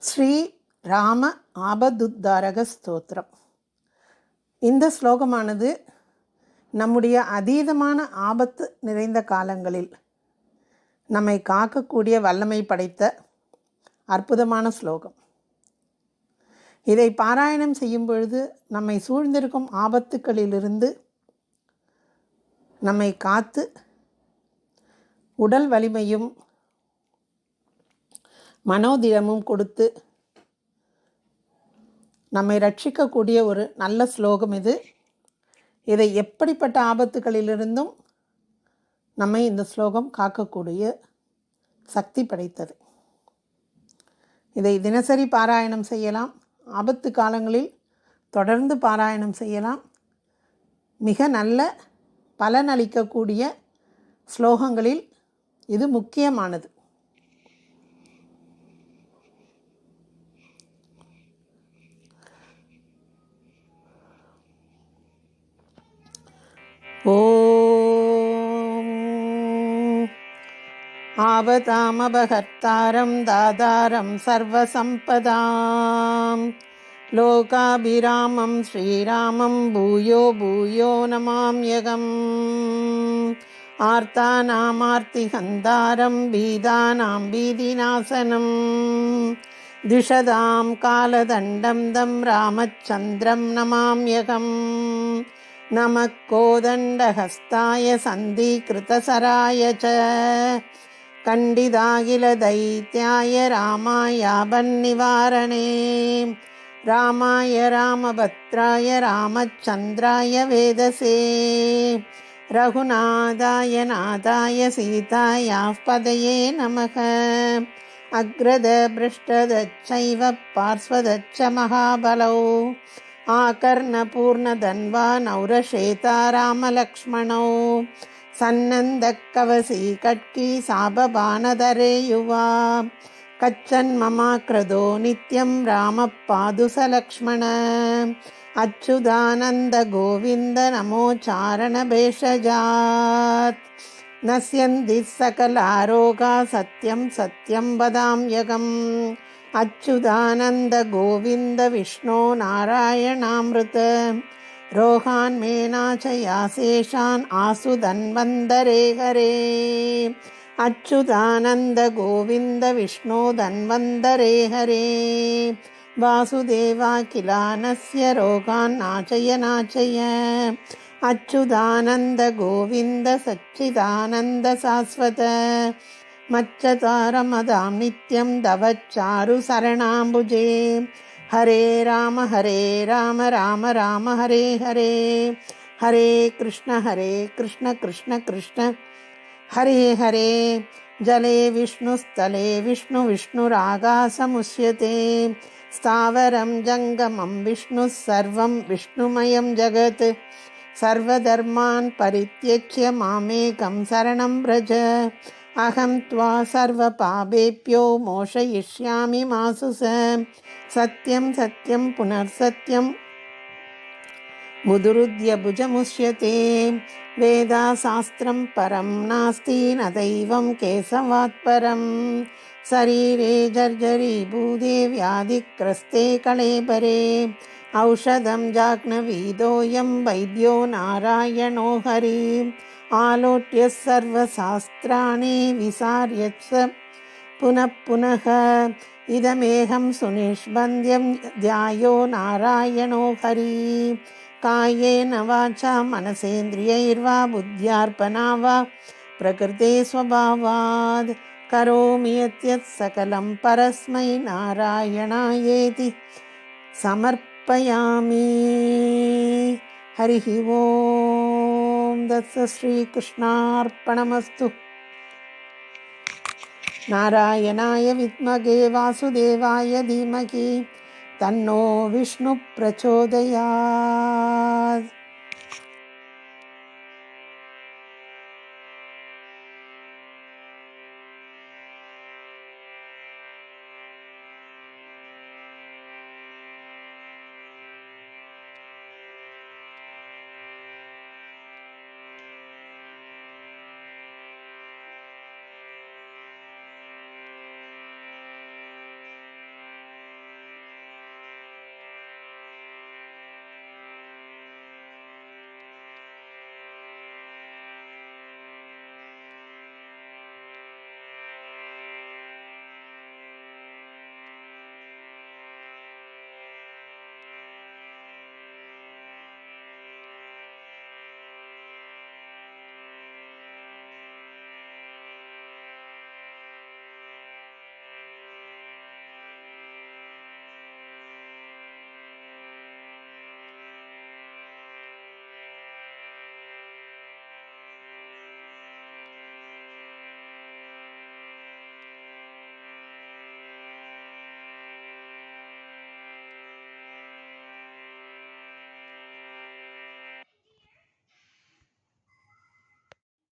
ஸ்ரீ ராம ஆபதுத்தாரக ஸ்தோத்திரம். இந்த ஸ்லோகமானது நம்முடைய அதீதமான ஆபத்து நிறைந்த காலங்களில் நம்மை காக்கக்கூடிய வல்லமை படைத்த அற்புதமான ஸ்லோகம். இதை பாராயணம் செய்யும் பொழுது நம்மை சூழ்ந்திருக்கும் ஆபத்துக்களிலிருந்து நம்மை காத்து உடல் வலிமையும் மனோதிடமும் கொடுத்து நம்மை ரட்சிக்கக்கூடிய ஒரு நல்ல ஸ்லோகம் இது. இதை எப்படிப்பட்ட ஆபத்துகளிலிருந்தும் நம்மை இந்த ஸ்லோகம் காக்கக்கூடிய சக்தி படைத்தது. இதை தினசரி பாராயணம் செய்யலாம், ஆபத்து காலங்களில் தொடர்ந்து பாராயணம் செய்யலாம். மிக நல்ல பலனளிக்கக்கூடிய ஸ்லோகங்களில் இது முக்கியமானது. ஓம் ஆபதாமபகர்த்தாரம் தாதாரம் சர்வசம்பதாம் லோகாபிராமம் ஸ்ரீராமம் பூயோ பூயோ நமாம்யகம். ஆர்த்தானாமார்த்திஹந்தாரம் பீதானாம் பீதிநாசனம் திஷதாம் காலதண்டம் தம் ராமச்சந்திரம் நமாம்யகம். நமக் கோதண்டஹஸ்தாய சந்தீகிருதசராய ச கண்டிதாகில தைத்யாய ராமாயாபன்னிவாரணே. ராமாய ராமபத்ராய ராமச்சந்திராய வேதசே ரகுநாதாய நாதாய சீதாயாः பதயே நமः. அக்ரத பிருஷ்டதச்சைவ பார்ஸ்வதச்ச மகாபலௌ ஆகர்ணபூர்ணதன்வா நௌரஷேதா ராமலக்ஷ்மணௌ. சன்னந்தக்கவசி கட்கி சாபபானதரே யுவா கச்சன் மமாக்ரதோ நித்யம் ராமபாதுசலக்ஷ்மண. அச்சுதானந்த கோவிந்த நமோச்சாரண பேஷஜாத் நஸ்யந்தி சகலாரோகா சத்யம் சத்யம் வதாம்யகம். அச்சுதானந்த கோவிந்த விஷ்ணோ நாராயணாமிருத ரோகான் மேனாச்சயாசேஷான் ஆசு தன்வந்தரே ஹரே. அச்சுதானந்த கோவிந்த விஷ்ணோ தன்வந்தரே ஹரே. வாசுதேவா கிலானஸ்ய ரோகான் நாச்சய நாச்சய. அச்சுதானந்த கோவிந்த சச்சிதானந்த சாஸ்வத மச்சதாரமதாம் நித்யம் தவச்சாரு சரணாம்புஜே. ஹரே ராம ராம ராம ஹரே ஹரே. ஹரே கிருஷ்ண கிருஷ்ண கிருஷ்ண ஹரே ஹரே. ஜலே விஷ்ணுஸ்தலே விஷ்ணு விஷ்ணுராகாசமுஷ்யதே. ஸ்தாவரம் ஜங்கமம் விஷ்ணு சர்வம் விஷ்ணுமயம் ஜகத். சர்வதர்மான் பரித்யஜ்ய மாமேகம் சரணம் வ்ரஜ. அகம் த்வா சர்வ பாபேப்யோ மோஷயிஷ்யாமி மா சுச. சத்யம் சத்யம் புனர்சத்யம் முதுருத்ய புஜமுஷ்யதே. வேதா சாஸ்திரம் பரம் நாஸ்தி ந தெய்வம் கேசவாத் பரம். சரீரே ஜர்ஜரி பூதே வியாதிக்ரஸ்தே கலேபரே. ஔஷதம் ஜாக்னவீதோயம் வைத்யோ நாராயணோ ஹரி. ஆலோட்ய சர்வசாஸ்திராணி விசார்யத்ஸ புனః புனः. இதமேகம் சுனிஷ்பந்தியம் த்யாயோ நாராயணோ ஹரி. காயேன வாசா மனசேந்திரியைர்வா புத்யார்ப்பணா வா பிரகிருதே ஸ்வபாவாத் கரோமி யத்யத் சகலம் பரஸ்மை நாராயணாயேதி சமர்ப்பயாமி. ஹரிஹி ஓம் தத்ஸ ஸ்ரீகிருஷ்ணார்ப்பணமஸ்து. நாராயணாய வித்மகே வாசுதேவாய தீமகி தன்னோ விஷ்ணு பிரச்சோதயாத்.